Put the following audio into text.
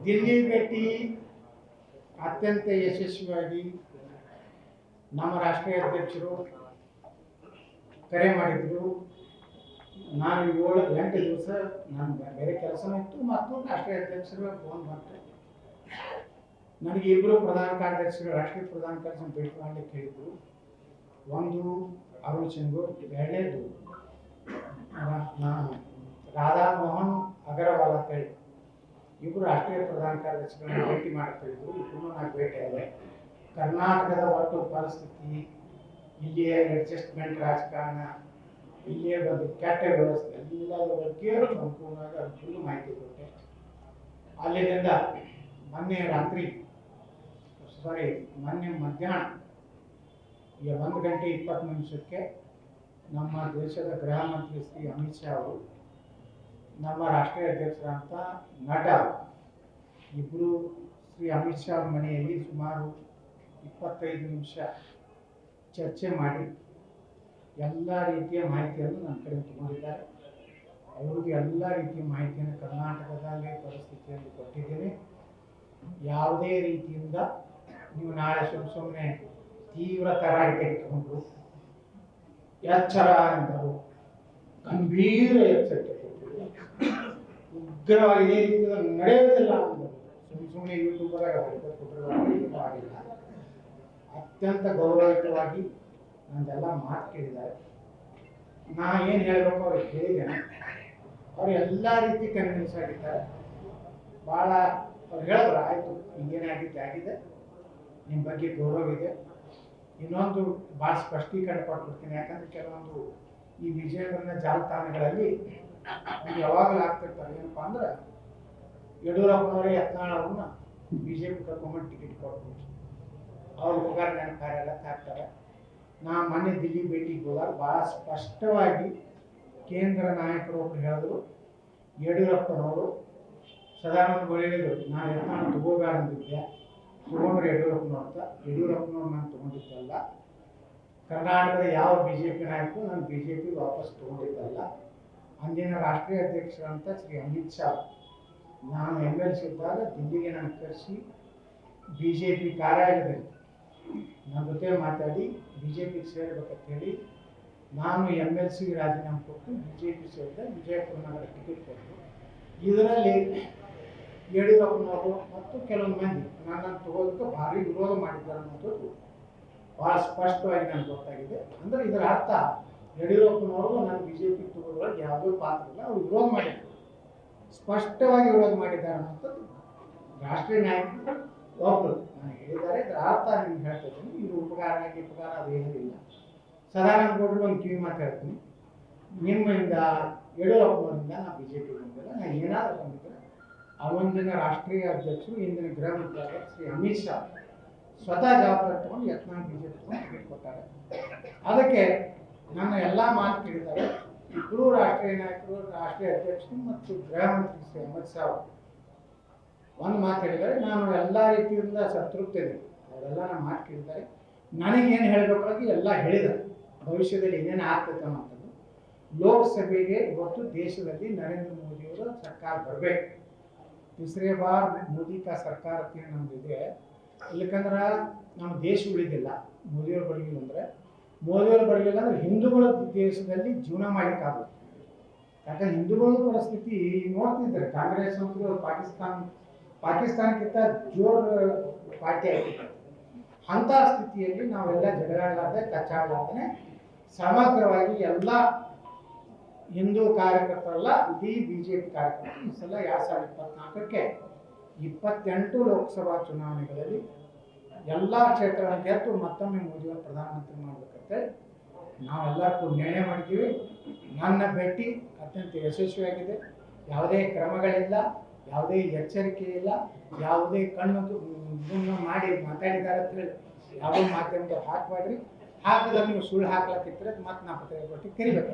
ದಿಲ್ಲಿ ಭೇಟಿ ಅತ್ಯಂತ ಯಶಸ್ವಿಯಾಗಿ ನಮ್ಮ ರಾಷ್ಟ್ರೀಯ ಅಧ್ಯಕ್ಷರು ಕರೆ ಮಾಡಿದ್ರು. ನಾನು 7-8 ದಿವಸ ನಾನು ಬೇರೆ ಕೆಲಸನೂ ಇತ್ತು ಮತ್ತು ರಾಷ್ಟ್ರೀಯ ಅಧ್ಯಕ್ಷರು ಫೋನ್ ಬಂತು. ನನಗೆ ಇಬ್ಬರು ಪ್ರಧಾನ ಕಾರ್ಯದರ್ಶಿಗಳು ರಾಷ್ಟ್ರೀಯ ಪ್ರಧಾನ ಕಾರ್ಯದರ್ಶಿ ಭೇಟಿ ಮಾಡಲಿಕ್ಕೆ ಹೇಳಿದ್ರು. ಒಂದು ಅರುಣ್ ಸಿಂಗು, ಎರಡನೇದು ನಾನು ರಾಧಾ ಮೋಹನ್ ಅಗರವಾಲ್ ಅಂತ ಹೇಳಿ ಇಬ್ಬರು ರಾಷ್ಟ್ರೀಯ ಪ್ರಧಾನ ಕಾರ್ಯದರ್ಶಿಗಳನ್ನ ಭೇಟಿ ಮಾಡ್ತಾ ಇದ್ರು. ಇಬ್ಬರು ನಾನು ಭೇಟಿ ಆದೆ. ಕರ್ನಾಟಕದ ಒಟ್ಟು ಪರಿಸ್ಥಿತಿ, ಇಲ್ಲಿಯ ಅಡ್ಜಸ್ಟ್ಮೆಂಟ್ ರಾಜಕಾರಣ, ಇಲ್ಲಿಯ ಒಂದು ಕೆಟ್ಟ ವ್ಯವಸ್ಥೆ ಎಲ್ಲದರ ಬಗ್ಗೆ ಸಂಪೂರ್ಣವಾಗಿ ಅನುಕೂಲ ಮಾಹಿತಿ ಕೊಟ್ಟೆ. ಅಲ್ಲಿಂದ ಮೊನ್ನೆ ಮಧ್ಯಾಹ್ನ 1:20 ನಮ್ಮ ದೇಶದ ಗೃಹ ಮಂತ್ರಿ ಶ್ರೀ ಅಮಿತ್ ಶಾ ಅವರು ನಮ್ಮ ರಾಷ್ಟ್ರೀಯ ಅಧ್ಯಕ್ಷರಂತ ನಡ್ಡಾ ಇಬ್ಬರು ಶ್ರೀ ಅಮಿತ್ ಶಾ ಮನೆಯಲ್ಲಿ ಸುಮಾರು 25 ನಿಮಿಷ ಚರ್ಚೆ ಮಾಡಿ ಎಲ್ಲ ರೀತಿಯ ಮಾಹಿತಿಯನ್ನು ನನ್ನ ಕಡೆ ತಗೊಂಡಿದ್ದಾರೆ. ಅವರಿಗೆ ಎಲ್ಲ ರೀತಿಯ ಮಾಹಿತಿಯನ್ನು ಕರ್ನಾಟಕದಲ್ಲಿ ಪರಿಸ್ಥಿತಿಯಲ್ಲಿ ಕೊಟ್ಟಿದ್ದೇನೆ. ಯಾವುದೇ ರೀತಿಯಿಂದ ನೀವು ನಾಳೆ ಸುಮ್ಮನೆ ತೀವ್ರ ತರಾಟೆಗೆ ತೆಗೆದುಕೊಂಡು ಎಚ್ಚರ ಎಂದರು, ಗಂಭೀರ ಎಚ್ಚರಿಕೆ ಕೊಟ್ಟರು, ಉಗ್ರವಾಗಿ ಇದೇ ರೀತಿಯಲ್ಲಿ ನಡೆಯುವುದಿಲ್ಲ ಅಂದರು. ಸುಮ್ಮನೆ ಯೂಟ್ಯೂಬರಾಗ ಕೊಟ್ಟರು ಆಗಿಲ್ಲ. ಅತ್ಯಂತ ಗೌರವಯುತವಾಗಿ ನಂದೆಲ್ಲ ಮಾತು ಕೇಳಿದ್ದಾರೆ. ನಾ ಏನು ಹೇಳಬೇಕು ಅವ್ರಿಗೆ ಹೇಳಿದ್ದೇನೆ. ಅವರು ಎಲ್ಲ ರೀತಿ ಕನ್ವಿನ್ಸ್ ಆಗಿದ್ದಾರೆ. ಭಾಳ ಅವ್ರು ಹೇಳಿದ್ರು, ಆಯಿತು ಆಗಿದೆ, ನಿಮ್ಮ ಬಗ್ಗೆ ಗೌರವ ಇದೆ. ಇನ್ನೊಂದು ಭಾಳ ಸ್ಪಷ್ಟೀಕರಣ ಕೊಟ್ಬಿಡ್ತೀನಿ. ಯಾಕಂದರೆ ಕೆಲವೊಂದು ಈ ವಿಜಯನಗರ ಜಾಲತಾಣಗಳಲ್ಲಿ ಯಾವಾಗಲೂ ಆಗ್ತಿರ್ತಾರೆ. ಏನಪ್ಪ ಅಂದ್ರೆ ಯಡಿಯೂರಪ್ಪನವರೇ ಯತ್ನಾಳ್ ಅವ್ರನ್ನ BJP ಕರ್ಕೊಂಡ್ಬಂದು ಟಿಕೆಟ್ ಕೊಟ್ಟು ಅವ್ರ ಉಪಕಾರ ಕಾರ್ಯ ಹಾಕ್ತಾರೆ. ನಾ ಮೊನ್ನೆ ದಿಲ್ಲಿ ಭೇಟಿಗೆ ಹೋದಾಗ ಭಾಳ ಸ್ಪಷ್ಟವಾಗಿ ಕೇಂದ್ರ ನಾಯಕರು ಒಬ್ರು ಹೇಳಿದ್ರು, ಯಡಿಯೂರಪ್ಪನವರು ಸದಾನಂದ ಹೇಳಿದ್ರು, ನಾನು ಯತ್ನಾಳ್ ತಗೋಬೇಡ ಅಂದಿದ್ದೆ, ತಗೊಂಡ್ರೆ ಯಡಿಯೂರಪ್ಪನವ್ರು ನಾನು ತಗೊಂಡಿದ್ದಲ್ಲ. ಕರ್ನಾಟಕದ ಯಾವ BJP ನಾಯಕರು ನಾನು BJP ವಾಪಸ್ ತಗೊಂಡಿದ್ದಲ್ಲ. ಅಂದಿನ ರಾಷ್ಟ್ರೀಯ ಅಧ್ಯಕ್ಷರಂತ ಶ್ರೀ ಅಮಿತ್ ಶಾ ನಾನು MLC ಇದ್ದಾಗ ದಿಲ್ಲಿಗೆ ನಾನು ಕರೆಸಿ BJP ಕಾರ್ಯಾಲಯದಲ್ಲಿ ನನ್ನ ಜೊತೆ ಮಾತಾಡಿ BJPಗೆ ಸೇರ್ಬೇಕಂತ ಹೇಳಿ ನಾನು MLC ರಾಜೀನಾಮೆ ಕೊಟ್ಟು BJP ಸೇರಿದೆ. ವಿಜಯಪುರ ನಗರ ಟಿಕೆಟ್ ಕೊಟ್ಟರು. ಇದರಲ್ಲಿ ಯಡಿಯೂರಪ್ಪನವರು ಮತ್ತು ಕೆಲವೊಂದು ಮಂದಿ ನನ್ನನ್ನು ತಗೋದಕ್ಕೆ ಭಾರಿ ವಿರೋಧ ಮಾಡಿದ್ದಾರೆ ಅನ್ನೋದು ಭಾಳ ಸ್ಪಷ್ಟವಾಗಿ ನನಗೆ ಗೊತ್ತಾಗಿದೆ. ಅಂದರೆ ಇದರ ಅರ್ಥ ಯಡಿಯೂರಪ್ಪನವರು ನಾನು BJP ತಗೋದ್ರೊಳಗೆ ಯಾವುದೇ ಪಾತ್ರ ಇಲ್ಲ, ಅವರು ವಿರೋಧ ಮಾಡಿದ್ದಾರೆ, ಸ್ಪಷ್ಟವಾಗಿ ವಿರೋಧ ಮಾಡಿದ್ದಾರೆ ಅನ್ನೋಂಥದ್ದು ರಾಷ್ಟ್ರೀಯ ನಾಯಕರು ಒಬ್ಬರು ನನಗೆ ಹೇಳಿದ್ದಾರೆ. ಇದರ ಅರ್ಥ ನಿಮ್ಗೆ ಹೇಳ್ತಾ ಇದ್ದೀನಿ. ಇದು ಉಪಕಾರ ಅದು ಏನಿಲ್ಲ. ಸದಾನಂದ ಗೌಡರು ಒಂದು ಕಿವಿ ಮಾತಾಡ್ತೀನಿ, ನಿಮ್ಮಿಂದ ಯಡಿಯೂರಪ್ಪನವರಿಂದ ನಾನು BJP ಬಂದಿಲ್ಲ. ನಾನು ಏನಾದರೂ ಬಂದಿದ್ದರೆ ಅವೊಂದಿನ ರಾಷ್ಟ್ರೀಯ ಅಧ್ಯಕ್ಷರು ಇಂದಿನ ಗೃಹ ಮಂತ್ರಿ ಶ್ರೀ ಅಮಿತ್ ಶಾ ಸ್ವತಃ ಜವಾಬ್ದಾರಿ ತಗೊಂಡು ಯತ್ನಾಳ್ BJP ಟಿಕೆಟ್ ಕೊಟ್ಟಾರೆ. ಅದಕ್ಕೆ ನನ್ನ ಎಲ್ಲ ಮಾತು ಕೇಳಿದ್ದಾರೆ. ಇಬ್ಬರು ರಾಷ್ಟ್ರೀಯ ನಾಯಕರು, ರಾಷ್ಟ್ರೀಯ ಅಧ್ಯಕ್ಷರು ಮತ್ತು ಗೃಹ ಮಂತ್ರಿ ಶ್ರೀ ಅಮಿತ್ ಶಾ ಒಂದು ಮಾತು ಹೇಳಿದ್ದಾರೆ. ನಾನು ಎಲ್ಲ ರೀತಿಯಿಂದ ಸಂತೃಪ್ತಿ ಇದೆ. ಅವರೆಲ್ಲ ನನ್ನ ಮಾತು ಕೇಳಿದ್ದಾರೆ. ನನಗೇನು ಹೇಳಬೇಕಾಗಿ ಎಲ್ಲ ಹೇಳಿದ್ದಾರೆ. ಭವಿಷ್ಯದಲ್ಲಿ ಏನೇನು ಆಗ್ತೈತೆ ಅನ್ನೋಂಥದ್ದು. ಲೋಕಸಭೆಗೆ ಇವತ್ತು ದೇಶದಲ್ಲಿ ನರೇಂದ್ರ ಮೋದಿಯವರ ಸರ್ಕಾರ ಬರಬೇಕು. तीसरे बार मोदी का ಸರ್ಕಾರ ನಮ್ಮದಿದೆ. ಇಲ್ಲಕಂದ್ರೆ ನಮ್ಮ ದೇಶ ಉಳಿದಿಲ್ಲ. ಮೋದಿಯವರು ಬರಲಿಲ್ಲ ಅಂದರೆ ಹಿಂದೂಗಳ ದೇಶದಲ್ಲಿ ಜೀವನ ಮಾಡಲಿಕ್ಕಾಗುತ್ತೆ. ಯಾಕಂದ್ರೆ ಹಿಂದೂಗಳ ಪರಿಸ್ಥಿತಿ ನೋಡ್ತಿದ್ದಾರೆ. ಕಾಂಗ್ರೆಸ್ ಅಂತೂ ಪಾಕಿಸ್ತಾನಕ್ಕಿಂತ ಜೋರ್ ಪಾರ್ಟಿ ಆಗಿತ್ತು. ಅಂಥ ಸ್ಥಿತಿಯಲ್ಲಿ ನಾವೆಲ್ಲ ಜಗಳಾಡಲಾರ್ದೆ ಕಚ್ಚಾಡಲಾರ್ದೇ ಸಮಗ್ರವಾಗಿ ಎಲ್ಲ ಹಿಂದೂ ಕಾರ್ಯಕರ್ತರಲ್ಲ, ಇಡೀ BJP ಕಾರ್ಯಕರ್ತರು ಈ ಸಲ 2024ಕ್ಕೆ 28 ಲೋಕಸಭಾ ಚುನಾವಣೆಗಳಲ್ಲಿ ಎಲ್ಲ ಕ್ಷೇತ್ರಗಳನ್ನು ಗೆದ್ದು ಮತ್ತೊಮ್ಮೆ ಮೋದಿಯವರು ಪ್ರಧಾನಮಂತ್ರಿ ಮಾಡಬೇಕಂತೆ ನಾವೆಲ್ಲರೂ ನಿರ್ಣಯ ಮಾಡಿದ್ದೀವಿ. ನನ್ನ ಭೇಟಿ ಅತ್ಯಂತ ಯಶಸ್ವಿಯಾಗಿದೆ. ಯಾವುದೇ ಕ್ರಮಗಳಿಲ್ಲ, ಯಾವುದೇ ಎಚ್ಚರಿಕೆ ಇಲ್ಲ, ಯಾವುದೇ ಕಣ್ಣು ಮಾಡಿ ಮಾತಾಡಿದ್ದಾರೆ ಅಂತ ಹೇಳಿ ಯಾವುದೇ ಮಾಧ್ಯಮದವ್ರು ಹಾಕಬೇಡ್ರಿ. ಹಾಕಿದ್ರೆ ನೀವು ಸುಳ್ಳು ಹಾಕ್ಲಕ್ಕಿದ್ರೆ ಮತ್ತೆ ನಾ ಪತ್ರಿಕೆ ಕೊಟ್ಟು ಕರಿಬೇಕು.